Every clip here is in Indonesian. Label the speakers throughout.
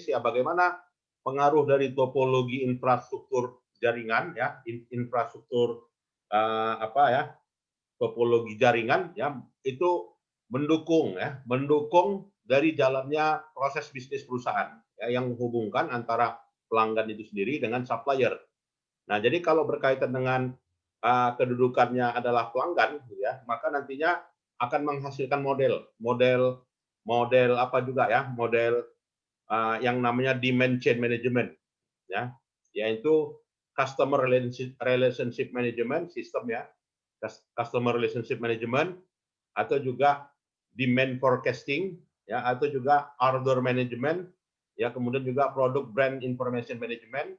Speaker 1: ya bagaimana pengaruh dari topologi infrastruktur jaringan ya, infrastruktur apa ya, topologi jaringan ya itu mendukung dari jalannya proses bisnis perusahaan ya, yang menghubungkan antara pelanggan itu sendiri dengan supplier. Nah, jadi kalau berkaitan dengan kedudukannya adalah pelanggan, gitu ya, maka nantinya akan menghasilkan model apa juga ya, model yang namanya demand chain management, ya, yaitu customer relationship management system ya, customer relationship management, atau juga demand forecasting, ya, atau juga order management, ya, kemudian juga product brand information management,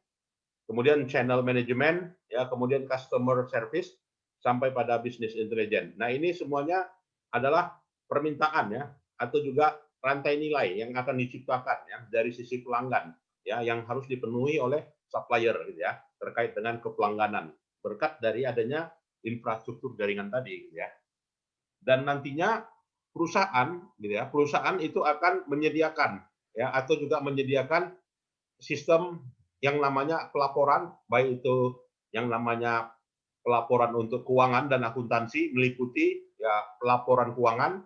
Speaker 1: kemudian channel management, ya, kemudian customer service, sampai pada business intelligence. Nah, ini semuanya adalah permintaan ya, atau juga rantai nilai yang akan diciptakan ya dari sisi pelanggan ya, yang harus dipenuhi oleh supplier gitu ya, terkait dengan kepelangganan berkat dari adanya infrastruktur jaringan tadi gitu ya. Dan nantinya perusahaan gitu ya, perusahaan itu akan menyediakan ya, atau juga menyediakan sistem yang namanya pelaporan, baik itu yang namanya pelaporan untuk keuangan dan akuntansi, meliputi ya pelaporan keuangan,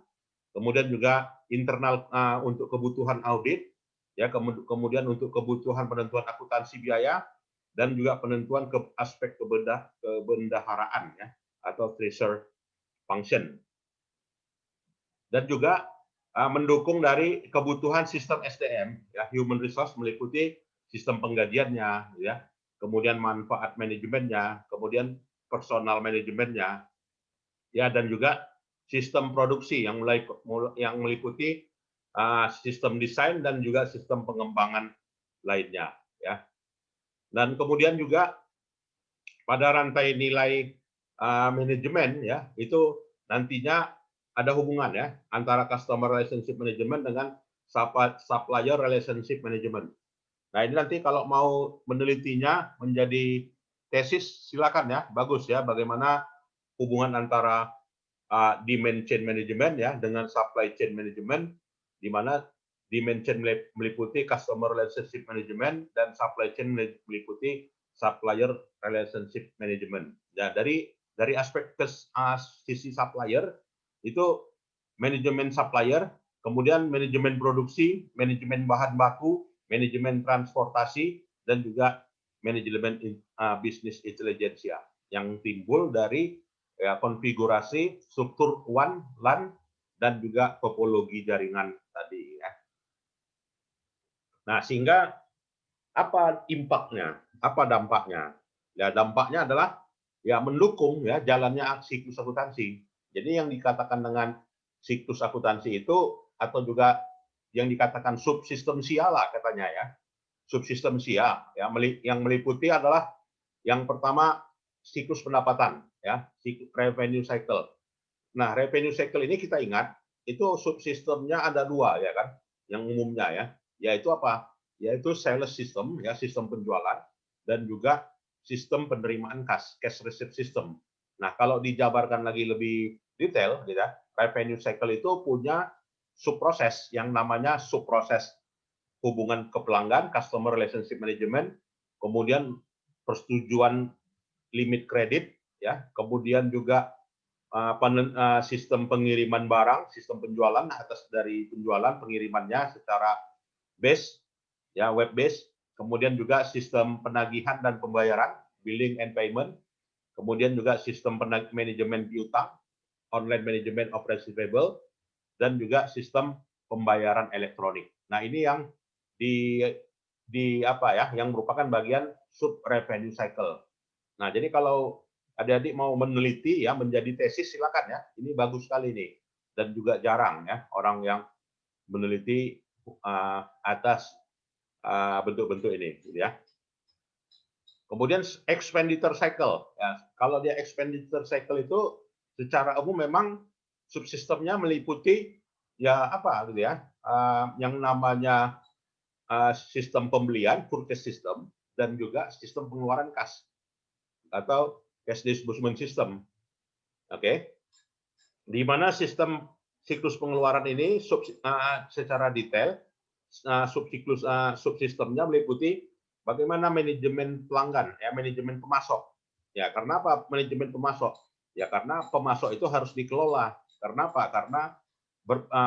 Speaker 1: kemudian juga internal untuk kebutuhan audit, ya, kemudian untuk kebutuhan penentuan akuntansi biaya, dan juga penentuan ke aspek kebendaharaan ya, atau treasury function, dan juga mendukung dari kebutuhan sistem SDM ya, human resource, meliputi sistem penggajiannya ya, kemudian manfaat manajemennya, kemudian personal manajemennya ya, dan juga sistem produksi yang meliputi sistem desain dan juga sistem pengembangan lainnya ya. Dan kemudian juga pada rantai nilai manajemen ya, itu nantinya ada hubungan ya antara customer relationship management dengan supplier relationship management. Nah, ini nanti kalau mau menelitinya menjadi tesis silakan ya, bagus ya, bagaimana hubungan antara demand chain management ya dengan supply chain management, di mana demand chain meliputi customer relationship management dan supply chain meliputi supplier relationship management. Ya, dari aspek sisi supplier itu manajemen supplier, kemudian manajemen produksi, manajemen bahan baku, manajemen transportasi, dan juga manajemen bisnis intelligence yang timbul dari ya, konfigurasi struktur WAN, LAN, dan juga topologi jaringan tadi ya. Nah, sehingga apa impact-nya? Apa dampaknya? Ya, dampaknya adalah ya mendukung ya jalannya siklus akuntansi. Jadi yang dikatakan dengan siklus akuntansi itu, atau juga yang dikatakan subsistem SIA lah katanya ya. Subsistem SIA ya, yang meliputi adalah yang pertama siklus pendapatan ya, revenue cycle. Nah, revenue cycle ini kita ingat itu subsistemnya ada dua ya kan, yang umumnya ya, yaitu apa? Yaitu sales system ya, sistem penjualan, dan juga sistem penerimaan cash receipt system. Nah, kalau dijabarkan lagi lebih detail, gitu ya, revenue cycle itu punya subproses yang namanya subproses hubungan ke pelanggan, customer relationship management, kemudian persetujuan limit kredit, ya, kemudian juga sistem pengiriman barang, sistem penjualan atas dari penjualan pengirimannya secara base, ya, web base, kemudian juga sistem penagihan dan pembayaran, billing and payment, kemudian juga sistem manajemen piutang, online management of receivable, dan juga sistem pembayaran elektronik. Nah, ini yang di apa ya, yang merupakan bagian sub revenue cycle. Nah, jadi kalau adik-adik mau meneliti ya menjadi tesis silakan ya. Ini bagus sekali nih, dan juga jarang ya orang yang meneliti atas bentuk-bentuk ini gitu ya. Kemudian expenditure cycle ya. Kalau dia expenditure cycle itu secara umum memang subsistemnya meliputi ya apa gitu ya, yang namanya sistem pembelian, purchase system, dan juga sistem pengeluaran kas atau cash disbursement system. Oke. Di mana sistem siklus pengeluaran ini secara detail subsistemnya meliputi bagaimana manajemen pelanggan, ya manajemen pemasok. Ya, karena apa manajemen pemasok? Ya karena pemasok itu harus dikelola. Karena apa? Karena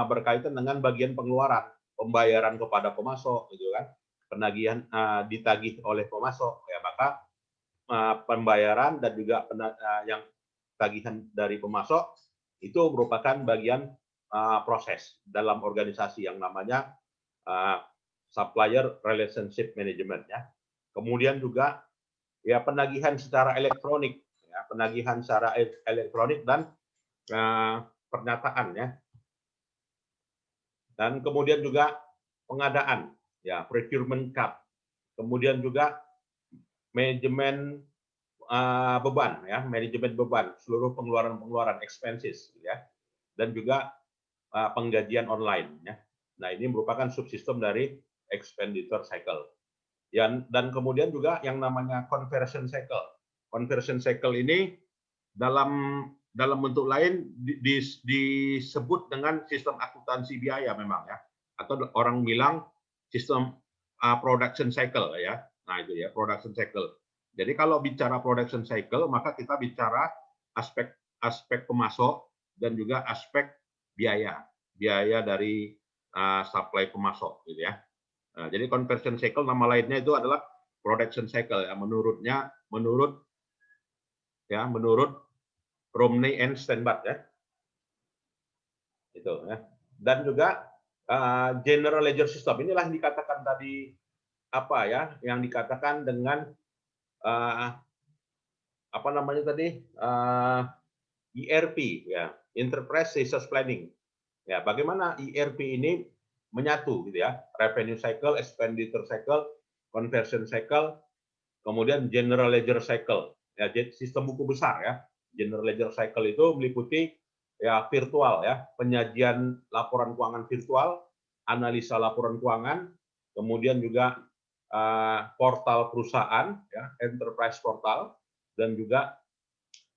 Speaker 1: berkaitan dengan bagian pengeluaran, pembayaran kepada pemasok, gitu kan? Penagihan ditagih oleh pemasok, ya maka pembayaran dan juga yang tagihan dari pemasok itu merupakan bagian proses dalam organisasi yang namanya supplier relationship management, ya. Kemudian juga ya penagihan secara elektronik, ya, penagihan secara elektronik dan pernyataan, ya. Dan kemudian juga pengadaan, ya procurement card. Kemudian juga manajemen beban, ya manajemen beban seluruh pengeluaran expenses, ya, dan juga penggajian online, ya. Nah ini merupakan subsistem dari expenditure cycle. Dan kemudian juga yang namanya conversion cycle. Conversion cycle ini dalam bentuk lain disebut dengan sistem akuntansi biaya memang, ya, atau orang bilang sistem production cycle, ya. Nah itu ya production cycle. Jadi kalau bicara production cycle maka kita bicara aspek pemasok dan juga aspek biaya dari supply pemasok, gitu ya. Nah, jadi conversion cycle nama lainnya itu adalah production cycle, ya, menurut Romney and Steinbach, ya. Itu, ya. Dan juga general ledger system inilah yang dikatakan tadi apa, ya, yang dikatakan dengan apa namanya tadi ERP, ya, Enterprise Resource Planning. Ya, bagaimana ERP ini menyatu, gitu ya, revenue cycle, expenditure cycle, conversion cycle, kemudian general ledger cycle, ya, sistem buku besar, ya. General ledger cycle itu meliputi ya virtual, ya, penyajian laporan keuangan virtual, analisa laporan keuangan, kemudian juga portal perusahaan, ya, enterprise portal, dan juga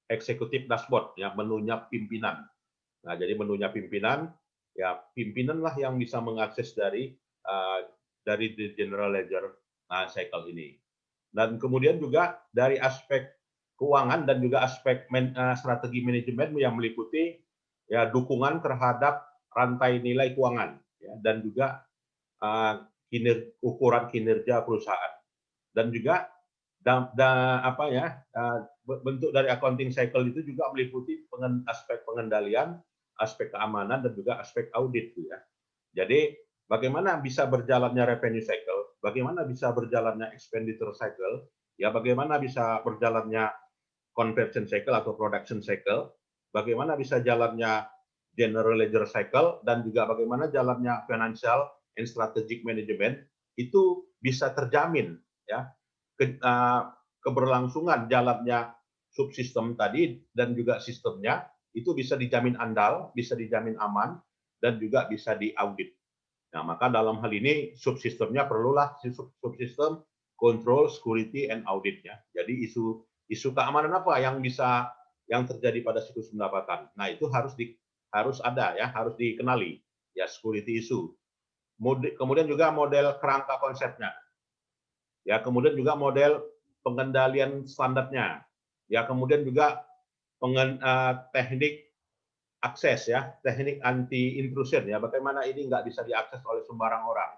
Speaker 1: eksekutif dashboard, ya, menunya pimpinan. Nah, jadi menunya pimpinan, ya pimpinanlah yang bisa mengakses dari the general ledger cycle ini. Dan kemudian juga dari aspek keuangan dan juga aspek strategi manajemen yang meliputi ya dukungan terhadap rantai nilai keuangan, ya, dan juga ukuran kinerja perusahaan. Dan juga bentuk dari accounting cycle itu juga meliputi aspek pengendalian, aspek keamanan, dan juga aspek audit, ya. Jadi bagaimana bisa berjalannya revenue cycle, bagaimana bisa berjalannya expenditure cycle, ya bagaimana bisa berjalannya conversion cycle atau production cycle, bagaimana bisa jalannya general ledger cycle, dan juga bagaimana jalannya financial and strategic management, itu bisa terjamin, ya, keberlangsungan jalannya subsistem tadi dan juga sistemnya itu bisa dijamin andal, bisa dijamin aman, dan juga bisa diaudit. Nah, maka dalam hal ini subsistemnya perlulah subsistem control, security, and auditnya. Jadi isu keamanan apa yang terjadi pada siklus pendapatan. Nah, itu harus ada, ya, harus dikenali, ya, security issue. Kemudian juga model kerangka konsepnya. Ya, kemudian juga model pengendalian standarnya. Ya, kemudian juga teknik akses, ya, teknik anti intrusion, ya, bagaimana ini nggak bisa diakses oleh sembarang orang,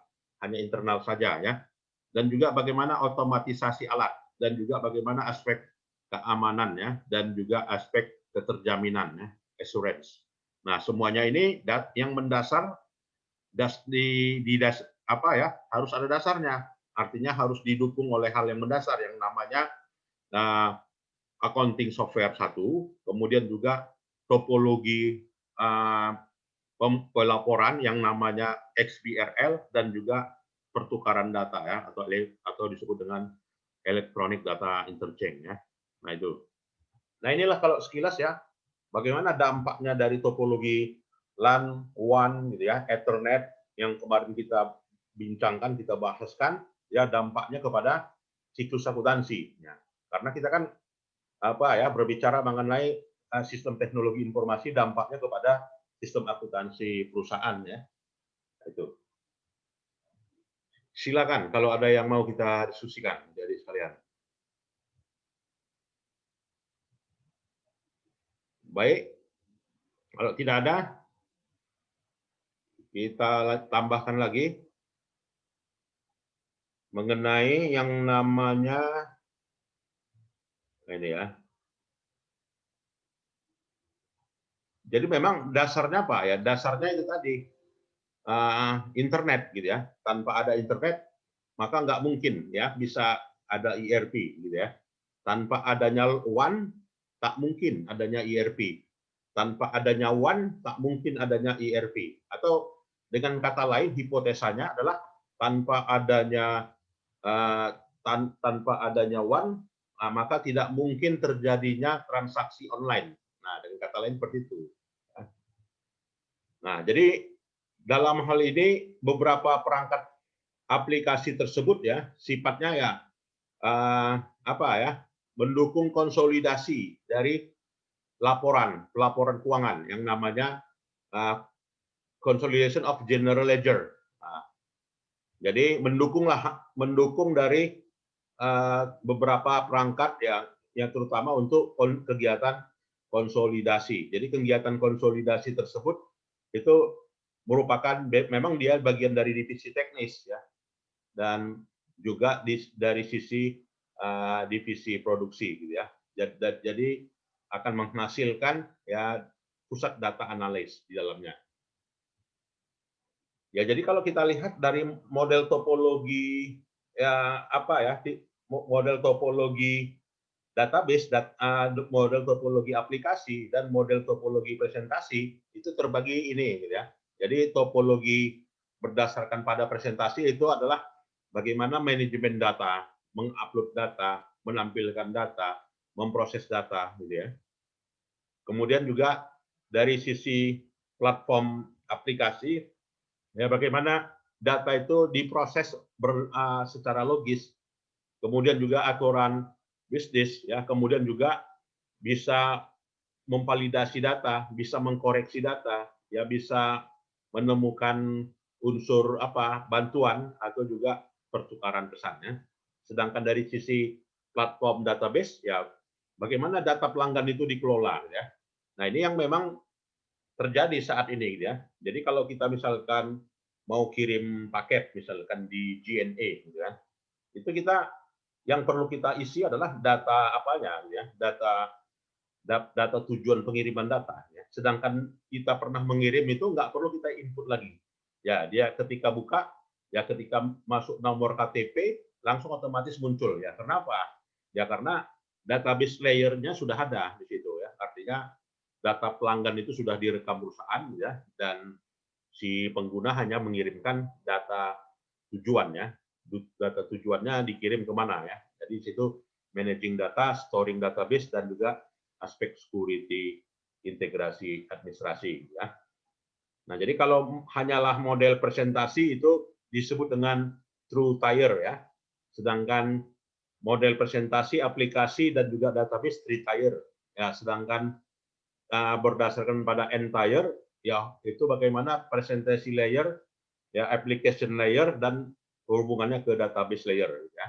Speaker 1: hanya internal saja, ya. Dan juga bagaimana otomatisasi alat, dan juga bagaimana aspek keamanan, ya, dan juga aspek keterjaminan, ya, assurance. Nah, semuanya ini yang mendasar harus ada dasarnya. Artinya harus didukung oleh hal yang mendasar yang namanya accounting software satu, kemudian juga topologi pelaporan yang namanya XBRL, dan juga pertukaran data, ya, atau disebut dengan electronic data interchange, ya. Nah itu. Nah inilah kalau sekilas, ya, bagaimana dampaknya dari topologi LAN, WAN, gitu ya, Ethernet yang kemarin kita bincangkan, kita bahaskan, ya, dampaknya kepada siklus akuntansi. Ya. Karena kita kan berbicara mengenai sistem teknologi informasi, dampaknya kepada sistem akuntansi perusahaan, ya. Itu. Silakan kalau ada yang mau kita diskusikan jadi sekalian. Baik, kalau tidak ada, kita tambahkan lagi mengenai yang namanya ini ya. Jadi memang dasarnya apa ya? Dasarnya itu tadi internet gitu ya. Tanpa ada internet maka nggak mungkin ya bisa ada ERP gitu ya. Tanpa adanya WAN tak mungkin adanya ERP. Tanpa adanya WAN tak mungkin adanya ERP. Atau dengan kata lain hipotesanya adalah tanpa adanya tanpa adanya WAN maka tidak mungkin terjadinya transaksi online. Nah, dengan kata lain seperti itu. Nah, jadi dalam hal ini beberapa perangkat aplikasi tersebut ya sifatnya ya apa ya mendukung konsolidasi dari laporan keuangan yang namanya uh, consolidation of general ledger. Nah, jadi mendukung dari beberapa perangkat yang terutama untuk kegiatan konsolidasi. Jadi kegiatan konsolidasi tersebut itu merupakan memang dia bagian dari divisi teknis ya dan juga dari sisi divisi produksi gitu ya. Jadi akan menghasilkan ya pusat data analis di dalamnya. Ya, jadi kalau kita lihat dari model topologi ya apa ya model topologi database, model topologi aplikasi dan model topologi presentasi itu terbagi ini gitu ya. Jadi topologi berdasarkan pada presentasi itu adalah bagaimana manajemen data, mengupload data, menampilkan data, memproses data gitu ya. Kemudian juga dari sisi platform aplikasi ya bagaimana data itu diproses secara logis, kemudian juga aturan bisnis ya, kemudian juga bisa memvalidasi data, bisa mengkoreksi data, ya bisa menemukan unsur apa bantuan atau juga pertukaran pesannya. Sedangkan dari sisi platform database ya bagaimana data pelanggan itu dikelola ya. Nah, ini yang memang terjadi saat ini gitu ya. Jadi kalau kita misalkan mau kirim paket misalkan di GNA gitu kan, itu kita yang perlu kita isi adalah data apanya ya, data tujuan pengiriman data ya. Sedangkan kita pernah mengirim itu nggak perlu kita input lagi. Ya, dia ketika buka ya ketika masuk nomor KTP langsung otomatis muncul ya. Kenapa? Ya karena database layer-nya sudah ada di situ ya. Artinya data pelanggan itu sudah direkam perusahaan ya dan si pengguna hanya mengirimkan data tujuannya. Data tujuannya dikirim kemana ya. Jadi di situ managing data, storing database dan juga aspek security, integrasi administrasi ya. Nah, jadi kalau hanyalah model presentasi itu disebut dengan true tier ya. Sedangkan model presentasi, aplikasi dan juga database three tier. Ya, sedangkan berdasarkan pada entire ya itu bagaimana presentasi layer ya application layer dan hubungannya ke database layer ya.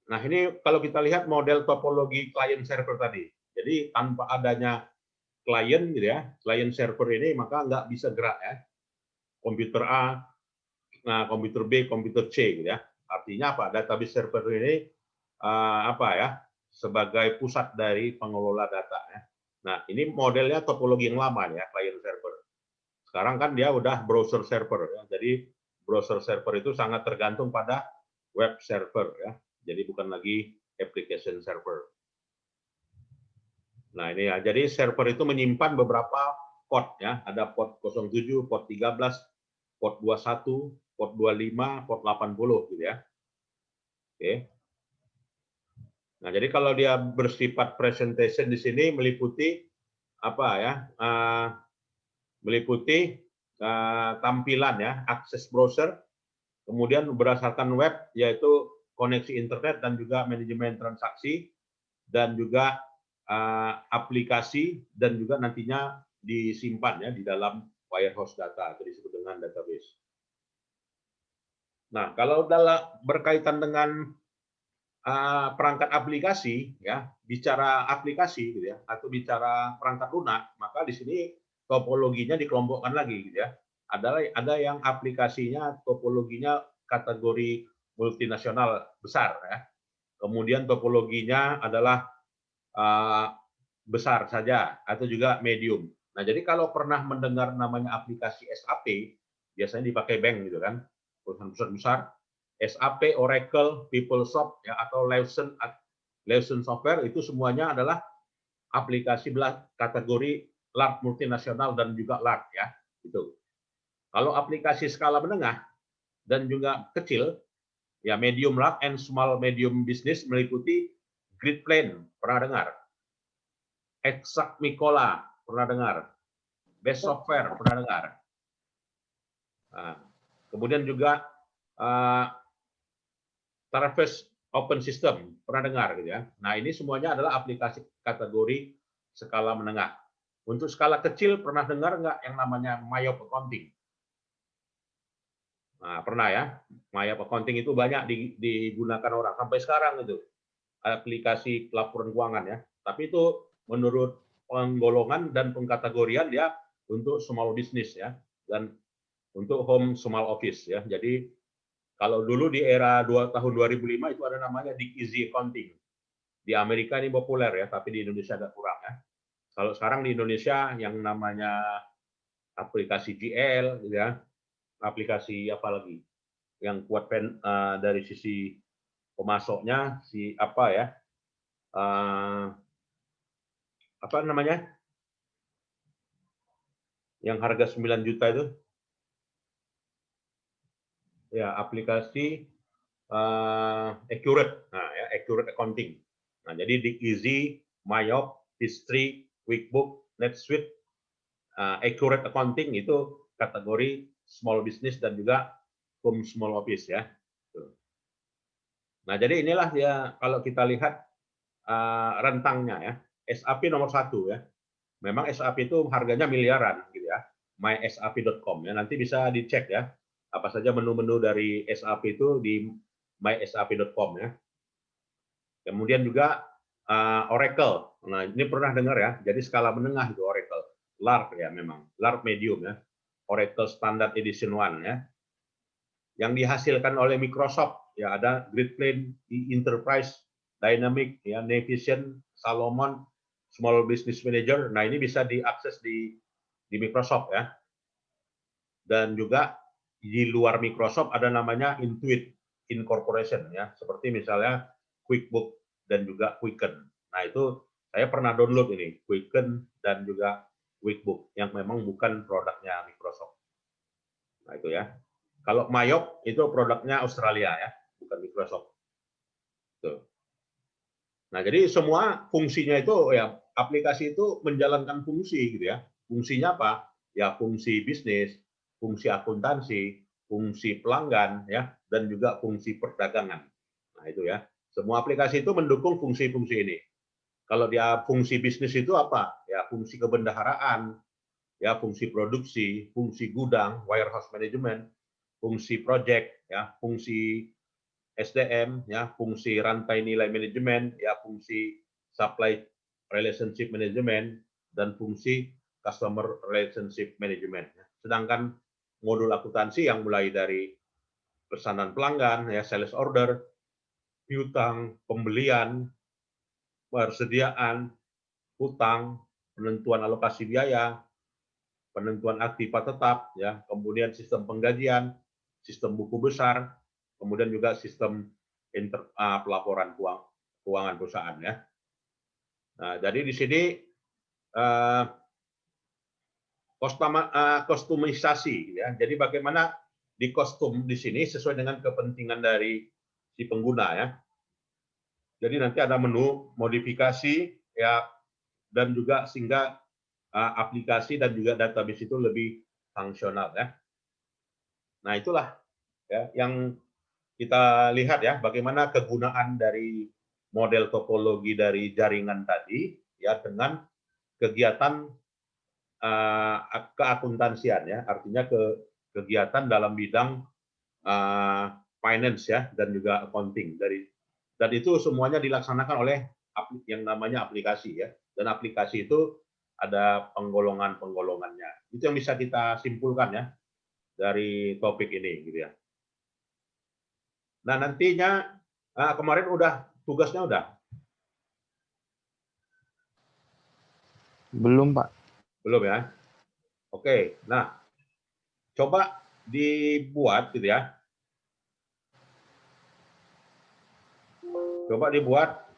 Speaker 1: Nah, ini kalau kita lihat model topologi client server tadi. Jadi tanpa adanya klien gitu ya, client server ini maka nggak bisa gerak ya. Komputer A, nah komputer B, komputer C gitu ya. Artinya apa? Database server ini apa ya? Sebagai pusat dari pengelola data ya. Nah, ini modelnya topologi yang lama ya, client server. Sekarang kan dia udah browser server ya. Jadi browser server itu sangat tergantung pada web server ya. Jadi bukan lagi application server. Nah, ini ya. Jadi server itu menyimpan beberapa port ya. Ada port 07, port 13, port 21, port 25, port 80 gitu ya. Oke. Nah, jadi kalau dia bersifat presentation di sini meliputi apa ya? Meliputi tampilan ya, akses browser, kemudian berdasarkan web yaitu koneksi internet dan juga manajemen transaksi dan juga aplikasi dan juga nantinya disimpan ya di dalam warehouse data atau disebut dengan database. Nah, kalau berkaitan dengan perangkat aplikasi, ya bicara aplikasi, gitu ya, atau bicara perangkat lunak, maka di sini topologinya dikelompokkan lagi, gitu ya. Ada yang aplikasinya topologinya kategori multinasional besar, ya. Kemudian topologinya adalah besar saja atau juga medium. Nah, jadi kalau pernah mendengar namanya aplikasi SAP, biasanya dipakai bank gitu kan, perusahaan besar, SAP, Oracle, PeopleSoft ya atau Lawson Software itu semuanya adalah aplikasi kategori large multinasional dan juga large ya, gitu. Kalau aplikasi skala menengah dan juga kecil, ya medium large and small medium business meliputi Gridplane, pernah dengar? Exact Mikola, pernah dengar? Best Software, pernah dengar? Nah, kemudian juga Traverse Open System, pernah dengar gitu ya. Nah, ini semuanya adalah aplikasi kategori skala menengah. Untuk skala kecil pernah dengar nggak yang namanya Mayop Accounting? Nah, pernah ya. Mayop Accounting itu banyak digunakan orang sampai sekarang itu. Aplikasi laporan keuangan ya. Tapi itu menurut penggolongan dan pengkategorian dia untuk small business ya dan untuk home small office ya. Jadi kalau dulu di era tahun 2005 itu ada namanya Dick Easy Accounting. Di Amerika ini populer ya, tapi di Indonesia agak kurang ya. Kalau sekarang di Indonesia yang namanya aplikasi GL ya, aplikasi apa lagi yang kuat dari sisi pemasoknya si apa ya? Apa namanya? Yang harga 9 juta itu ya aplikasi Accurate. Nah, ya Accurate Accounting. Nah, jadi Dick Easy, Mayop, History, QuickBook, NetSuite, Accurate Accounting itu kategori small business dan juga home small office ya. Nah, jadi inilah ya kalau kita lihat rentangnya ya. SAP nomor 1 ya. Memang SAP itu harganya miliaran gitu ya. mysap.com ya. Nanti bisa dicek ya. Apa saja menu-menu dari SAP itu di mysap.com ya. Kemudian juga Oracle. Nah, ini pernah dengar ya. Jadi skala menengah itu Oracle. Large ya memang. Large medium ya. Oracle Standard Edition 1 ya. Yang dihasilkan oleh Microsoft ya ada Gridplane, Enterprise, Dynamic, ya Navision, Salomon, Small Business Manager. Nah, ini bisa diakses di Microsoft ya. Dan juga di luar Microsoft ada namanya Intuit Incorporation ya, seperti misalnya QuickBook dan juga Quicken. Nah, itu saya pernah download ini, Quicken dan juga QuickBook yang memang bukan produknya Microsoft. Nah, itu ya. Kalau Mayop itu produknya Australia ya, bukan Microsoft. Tuh. Nah, jadi semua fungsinya itu ya aplikasi itu menjalankan fungsi gitu ya. Fungsinya apa? Ya fungsi bisnis, fungsi akuntansi, fungsi pelanggan ya dan juga fungsi perdagangan. Nah, itu ya. Semua aplikasi itu mendukung fungsi-fungsi ini. Kalau dia fungsi bisnis itu apa? Ya fungsi kebendaharaan, ya fungsi produksi, fungsi gudang, warehouse management, fungsi project, ya fungsi SDM, ya fungsi rantai nilai manajemen, ya fungsi supply relationship management dan fungsi customer relationship management. Sedangkan modul akuntansi yang mulai dari pesanan pelanggan, ya sales order, piutang, pembelian, persediaan, hutang, penentuan alokasi biaya, penentuan aktiva tetap, ya, kemudian sistem penggajian, sistem buku besar, kemudian juga sistem pelaporan keuangan perusahaan ya. Nah, jadi di sini kostumisasi ya. Jadi bagaimana di kostum di sini sesuai dengan kepentingan dari si pengguna ya. Jadi nanti ada menu modifikasi ya dan juga sehingga aplikasi dan juga database itu lebih fungsional ya. Nah, itulah ya yang kita lihat ya bagaimana kegunaan dari model topologi dari jaringan tadi ya dengan kegiatan keakuntansian ya, artinya kegiatan dalam bidang finance ya, dan juga accounting dan itu semuanya dilaksanakan oleh yang namanya aplikasi ya. Dan aplikasi itu ada penggolongan-penggolongannya. Itu yang bisa kita simpulkan ya dari topik ini gitu ya. Nah, nantinya kemarin tugasnya udah?
Speaker 2: Belum, Pak.
Speaker 1: Belum ya? Oke. Nah, coba dibuat gitu ya. Coba dibuat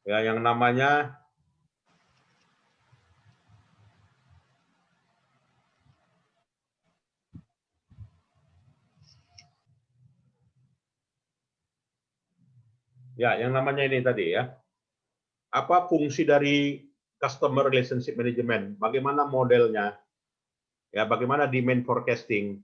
Speaker 1: ya yang namanya ini tadi ya. Apa fungsi dari customer relationship management? Bagaimana modelnya? Ya, bagaimana demand forecasting?